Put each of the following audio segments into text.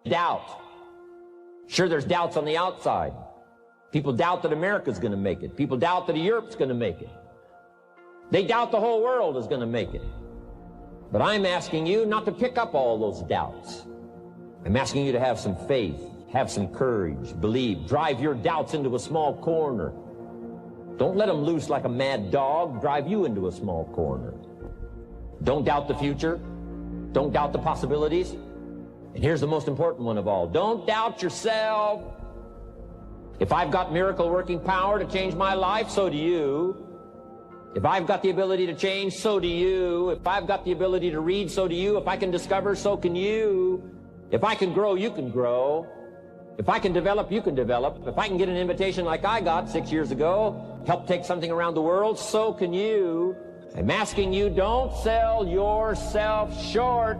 Doubt. Sure, there's doubts on the outside. People doubt that America's going to make it. People doubt that Europe's going to make it. They doubt the whole world is going to make it. But I'm asking you not to pick up all those doubts. I'm asking you to have some faith, have some courage, believe, drive your doubts into a small corner. Don't let them loose like a mad dog, drive you into a small corner. Don't doubt the future. Don't doubt the possibilities. And here's the most important one of all. Don't doubt yourself. If I've got miracle working power to change my life, so do you. If I've got the ability to change, so do you. If I've got the ability to read, so do you. If I can discover, so can you. If I can grow, you can grow. If I can develop, you can develop. If I can get an invitation like I got 6 years ago, help take something around the world, so can you. I'm asking you, don't sell yourself short.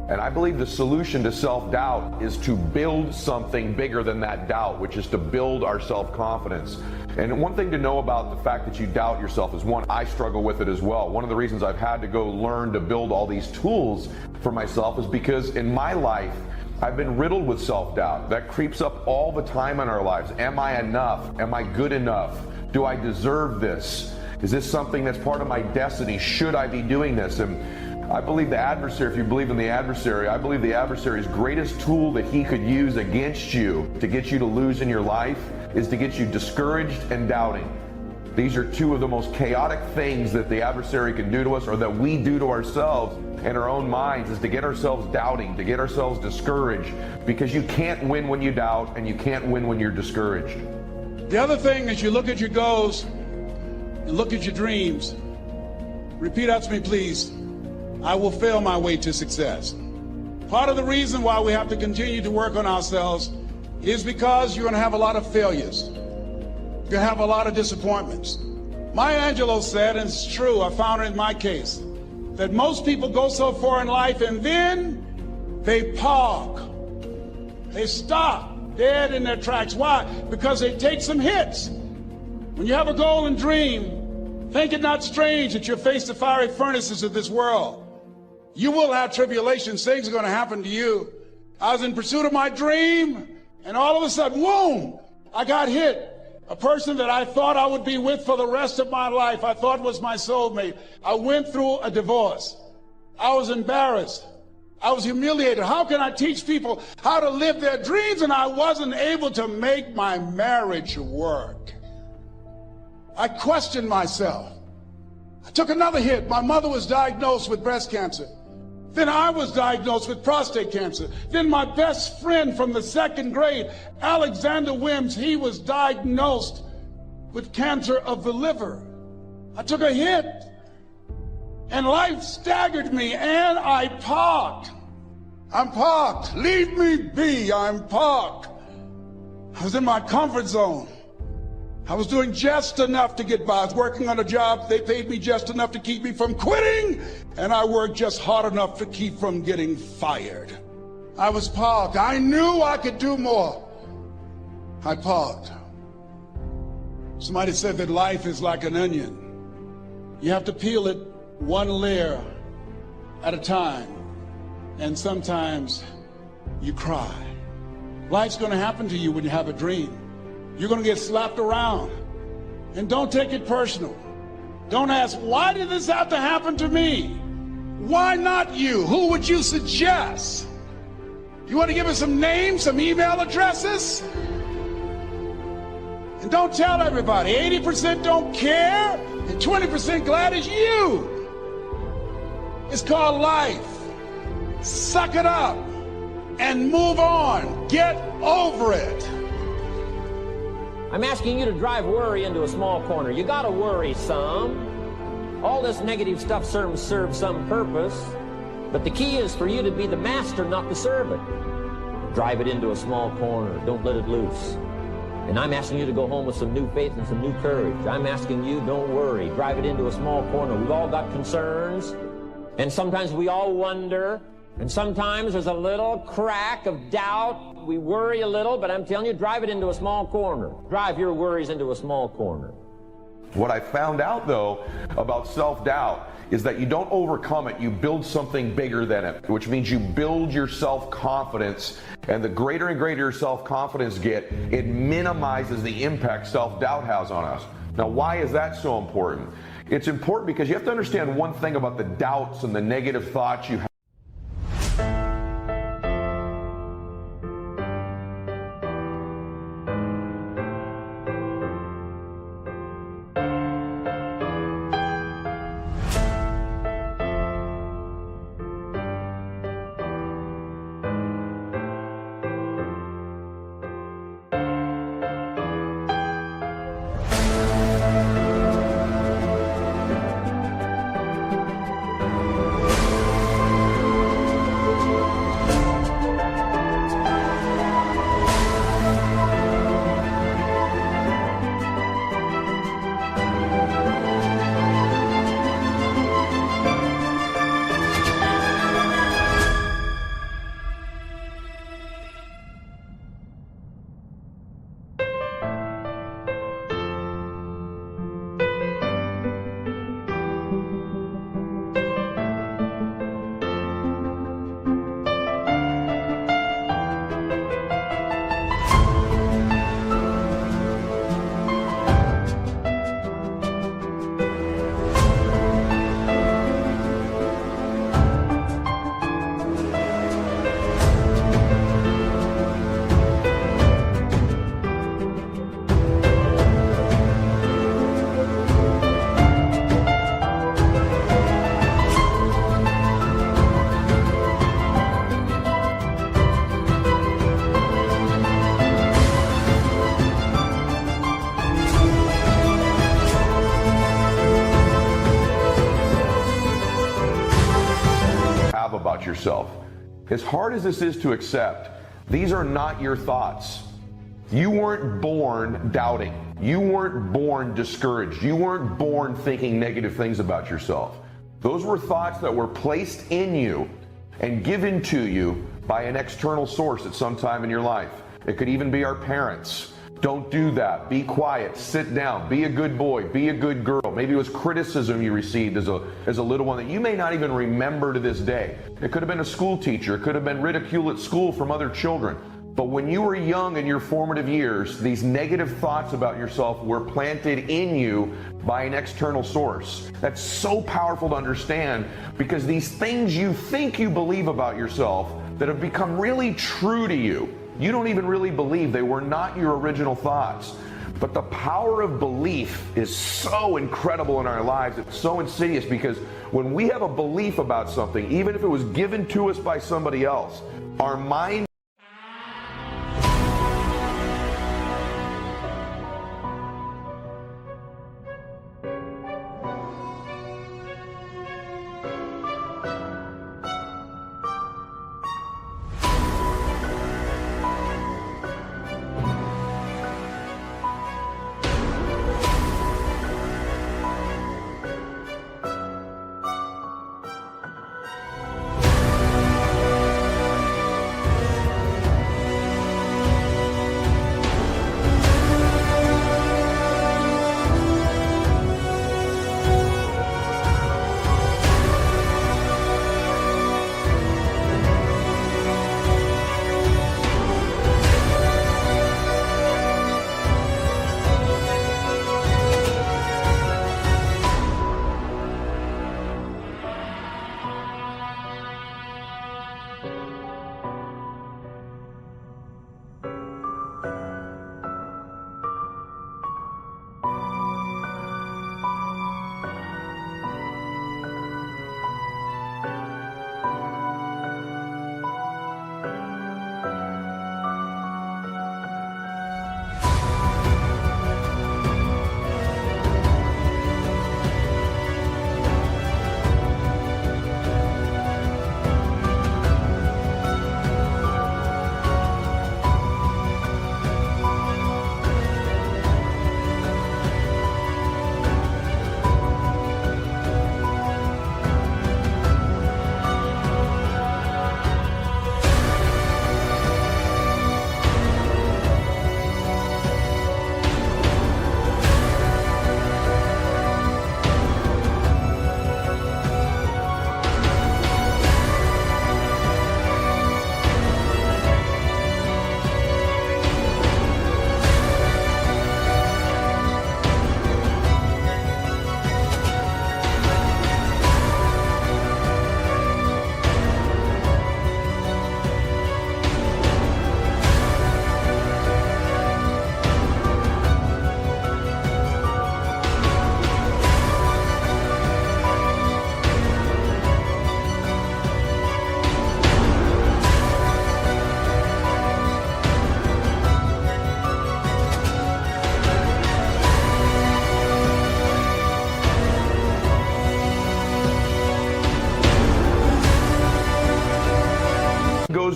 And I believe the solution to self-doubt is to build something bigger than that doubt, which is to build our self-confidence. And one thing to know about the fact that you doubt yourself is, one, I struggle with it as well. One of the reasons I've had to go learn to build all these tools for myself is because in my life, I've been riddled with self-doubt. That creeps up all the time in our lives. Am I enough? Am I good enough? Do I deserve this? Is this something that's part of my destiny? Should I be doing this? And I believe the adversary, if you believe in the adversary, I believe the adversary's greatest tool that he could use against you to get you to lose in your life is to get you discouraged and doubting. These are two of the most chaotic things that the adversary can do to us, or that we do to ourselves in our own minds, is to get ourselves doubting, to get ourselves discouraged, because you can't win when you doubt and you can't win when you're discouraged. The other thing is, you look at your goals and look at your dreams. Repeat out to me, please. I will fail my way to success. Part of the reason why we have to continue to work on ourselves is because you're going to have a lot of failures. You're going to have a lot of disappointments. Maya Angelou said, and it's true, I found it in my case, that most people go so far in life and then they park. They stop dead in their tracks. Why? Because they take some hits. When you have a goal and dream, think it not strange that you'll face the fiery furnaces of this world. You will have tribulations. Things are going to happen to you. I was in pursuit of my dream, and all of a sudden, boom, I got hit. A person that I thought I would be with for the rest of my life, I thought was my soulmate. I went through a divorce. I was embarrassed. I was humiliated. How can I teach people how to live their dreams? And I wasn't able to make my marriage work. I questioned myself. I took another hit. My mother was diagnosed with breast cancer. Then I was diagnosed with prostate cancer. Then my best friend from the second grade, Alexander Wims, he was diagnosed with cancer of the liver. I took a hit, and life staggered me, and I parked. I'm parked. Leave me be. I'm parked. I was in my comfort zone. I was doing just enough to get by. I was working on a job. They paid me just enough to keep me from quitting, and I worked just hard enough to keep from getting fired. I was parked. I knew I could do more. I parked. Somebody said that life is like an onion. You have to peel it one layer at a time, and sometimes you cry. Life's going to happen to you when you have a dream. You're going to get slapped around. And don't take it personal. Don't ask, why did this have to happen to me? Why not you? Who would you suggest? You want to give us some names, some email addresses? And don't tell everybody. 80% don't care, and 20% glad it's you. It's called life. Suck it up and move on. Get over it. I'm asking you to drive worry into a small corner. You gotta worry some. All this negative stuff serves some purpose, but the key is for you to be the master, not the servant. Drive it into a small corner. Don't let it loose. And I'm asking you to go home with some new faith and some new courage. I'm asking you, don't worry. Drive it into a small corner. We've all got concerns, and sometimes we all wonder, and sometimes there's a little crack of doubt. We worry a little, but I'm telling you, drive it into a small corner. Drive your worries into a small corner. What I found out, though, about self-doubt is that you don't overcome it, you build something bigger than it, which means you build your self-confidence, and the greater and greater your self-confidence it minimizes the impact self-doubt has on us. Now, why is that so important? It's important because you have to understand one thing about the doubts and the negative thoughts you have. About yourself. As hard as this is to accept, these are not your thoughts. You weren't born doubting. You weren't born discouraged. You weren't born thinking negative things about yourself. Those were thoughts that were placed in you and given to you by an external source at some time in your life. It could even be our parents. Don't do that. Be quiet. Sit down. Be a good boy. Be a good girl. Maybe it was criticism you received as a little one that you may not even remember to this day. It could have been a school teacher. It could have been ridicule at school from other children. But when you were young in your formative years, these negative thoughts about yourself were planted in you by an external source. That's so powerful to understand, because these things you think you believe about yourself that have become really true to you, you don't even really believe. They were not your original thoughts. But the power of belief is so incredible in our lives. It's so insidious, because when we have a belief about something, even if it was given to us by somebody else, our mind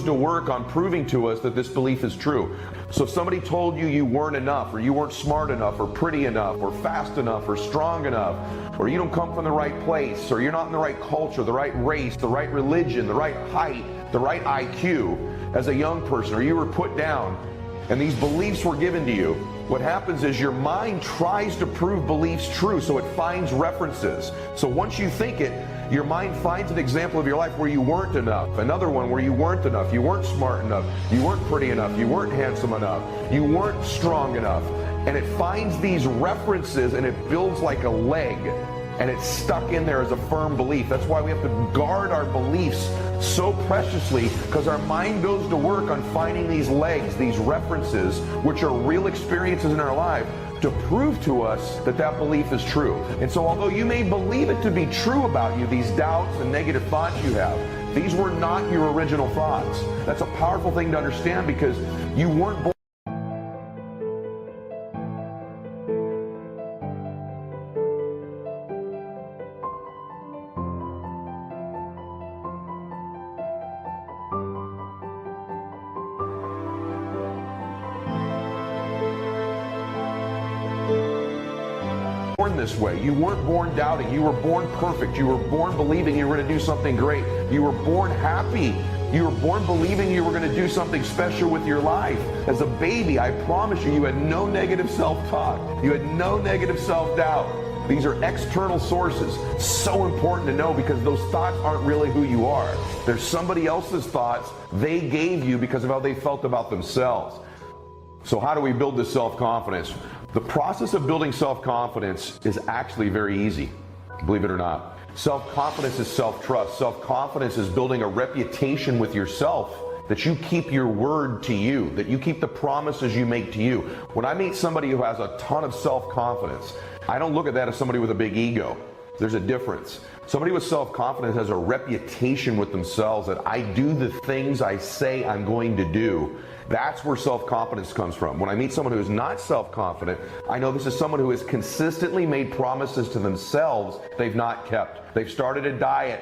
to work on proving to us that this belief is true. So if somebody told you you weren't enough, or you weren't smart enough, or pretty enough, or fast enough, or strong enough, or you don't come from the right place, or you're not in the right culture, the right race, the right religion, the right height, the right IQ as a young person, or you were put down, and these beliefs were given to you, what happens is your mind tries to prove beliefs true, so it finds references. So once you think it, your mind finds an example of your life where you weren't enough, another one where you weren't enough, you weren't smart enough, you weren't pretty enough, you weren't handsome enough, you weren't strong enough. And it finds these references and it builds like a leg, and it's stuck in there as a firm belief. That's why we have to guard our beliefs so preciously, because our mind goes to work on finding these legs, these references, which are real experiences in our life, to prove to us that that belief is true. And so although you may believe it to be true about you, these doubts and negative thoughts you have, these were not your original thoughts. That's a powerful thing to understand, because you weren't born this way. You weren't born doubting. You were born perfect. You were born believing you were going to do something great. You were born happy. You were born believing you were going to do something special with your life. As a baby, I promise you, you had no negative self-talk. You had no negative self-doubt. These are external sources. So important to know, because those thoughts aren't really who you are. They're somebody else's thoughts they gave you because of how they felt about themselves. So how do we build this self-confidence? The process of building self-confidence is actually very easy, believe it or not. Self-confidence is self-trust. Self-confidence is building a reputation with yourself, that you keep your word to you, that you keep the promises you make to you. When I meet somebody who has a ton of self-confidence, I don't look at that as somebody with a big ego. There's a difference. Somebody with self-confidence has a reputation with themselves that I do the things I say I'm going to do. That's where self-confidence comes from. When I meet someone who is not self-confident, I know this is someone who has consistently made promises to themselves they've not kept. They've started a diet.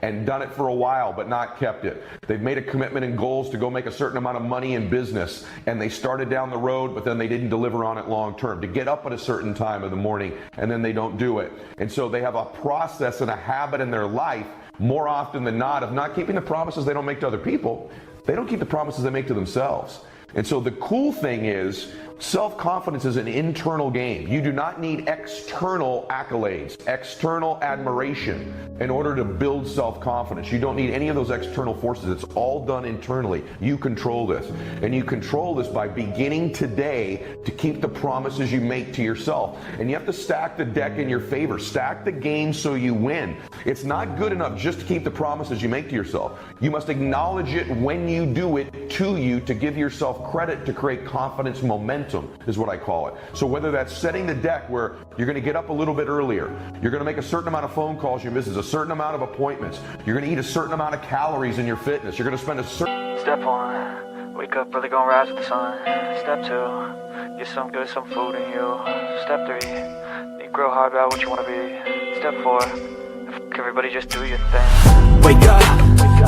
And done it for a while but not kept it. They've made a commitment and goals to go make a certain amount of money in business, and they started down the road, but then they didn't deliver on it long term. To get up at a certain time of the morning, and then they don't do it. And so they have a process and a habit in their life, more often than not, of not keeping the promises they don't make to other people. They don't keep the promises they make to themselves. And so the cool thing is, Self-confidence is an internal game. You do not need external accolades, external admiration in order to build self-confidence. You don't need any of those external forces. It's all done internally. You control this. And you control this by beginning today to keep the promises you make to yourself. And you have to stack the deck in your favor. Stack the game so you win. It's not good enough just to keep the promises you make to yourself. You must acknowledge it when you do it to you to give yourself credit to create confidence momentum. Is what I call it. So whether that's setting the deck where you're going to get up a little bit earlier, you're going to make a certain amount of phone calls you miss, a certain amount of appointments, you're going to eat a certain amount of calories in your fitness, you're going to spend a certain... Step 1, wake up early, gonna rise with the sun. Step 2, get some food in you. Step 3, you grow hard about what you want to be. Step 4, everybody just do your thing. Wake up,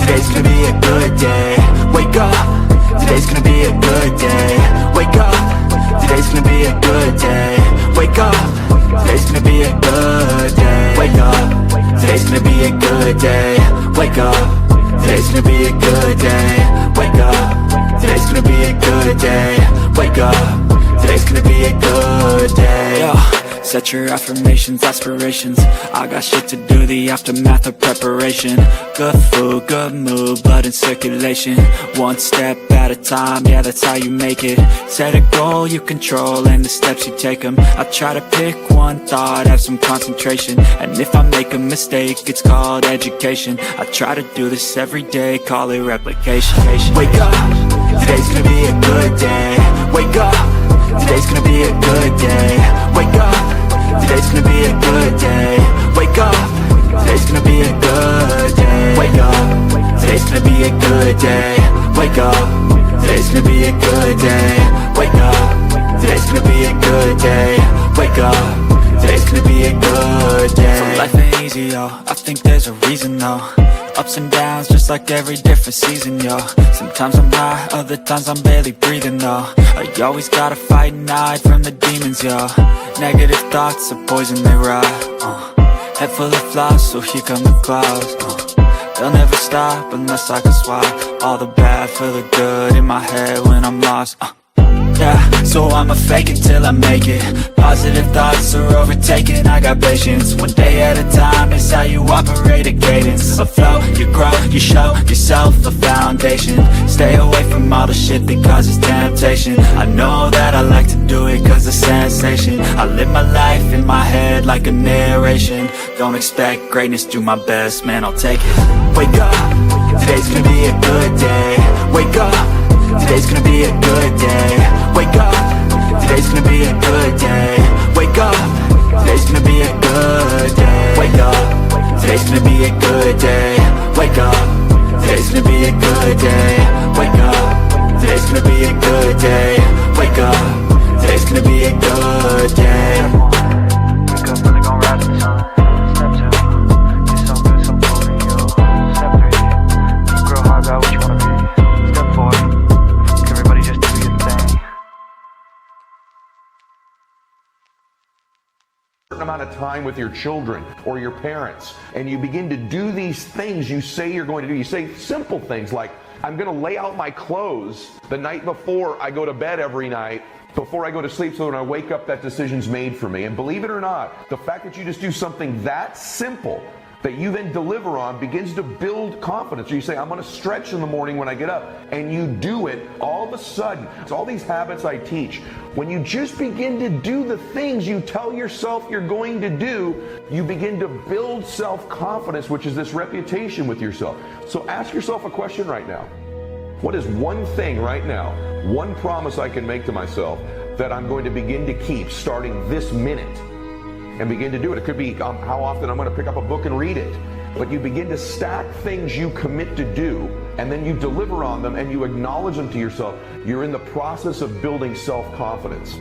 today's gonna be a good day. Wake up, today's gonna be a good day. Wake up, today's gonna be a good day. Wake up, today's gonna be a good day. Wake up, today's gonna be a good day. Wake up, today's gonna be a good day. Wake up, today's gonna be a good day. Wake up, today's gonna be a good day. Yo, set your affirmations, aspirations. I got shit to do, the aftermath of preparation. Good food, good mood, blood in circulation. One step at a time, yeah, that's how you make it. Set a goal you control and the steps you take them. I try to pick one thought, have some concentration. And if I make a mistake, it's called education. I try to do this every day, call it replication. Wake up, today's gonna be a good day. Wake up, today's gonna be a good day. Wake up, today's gonna be a good day. Wake up, today's gonna be a good day. Wake up, today's gonna be a good day. Wake up, today's gonna be a good day. Wake up, today's gonna be a good day. Wake up, today's gonna be a good day. So life ain't easy, yo, I think there's a reason though. Ups and downs, just like every different season, yo. Sometimes I'm high, other times I'm barely breathing, though. You always gotta fight and hide from the demons, yo. Negative thoughts are poison, they rot. Head full of flies, so here come the clouds. They'll never stop unless I can swap all the bad for the good in my head when I'm lost. Yeah, so I'ma fake it till I make it. Positive thoughts are overtaken, I got patience. One day at a time is how you operate a cadence. A flow, you grow, you show yourself a foundation. Stay away from all the shit that causes temptation. I know that I like to do it cause it's sensation. I live my life in my head like a narration. Don't expect greatness, do my best, man, I'll take it. Wake up, today's gonna be a good day. Wake up, today's gonna be a good day. Wake up, today's gonna be a good day. Wake up, today's gonna be a good day. Wake up, today's gonna be a good day. Wake up, today's gonna be a good day. Wake up, today's gonna be a good day. Wake up, today's gonna be a good day. Wake up, really gonna rise with the sun. Step 2, get some food in you. Step 3, you grow hard about what you wanna be. Step 4, everybody just do your thing. Amount of time with your children or your parents, and you begin to do these things you say you're going to do. You say simple things like, I'm going to lay out my clothes the night before I go to bed every night, before I go to sleep, so when I wake up that decision's made for me. And believe it or not, the fact that you just do something that simple that you then deliver on begins to build confidence. You say, I'm going to stretch in the morning when I get up, and you do it. All of a sudden, it's all these habits I teach. When you just begin to do the things you tell yourself you're going to do, you begin to build self-confidence, which is this reputation with yourself. So ask yourself a question right now. What is one thing right now, one promise I can make to myself that I'm going to begin to keep starting this minute? And begin to do it. It could be how often I'm going to pick up a book and read it. But you begin to stack things you commit to do, and then you deliver on them, and you acknowledge them to yourself. You're in the process of building self-confidence.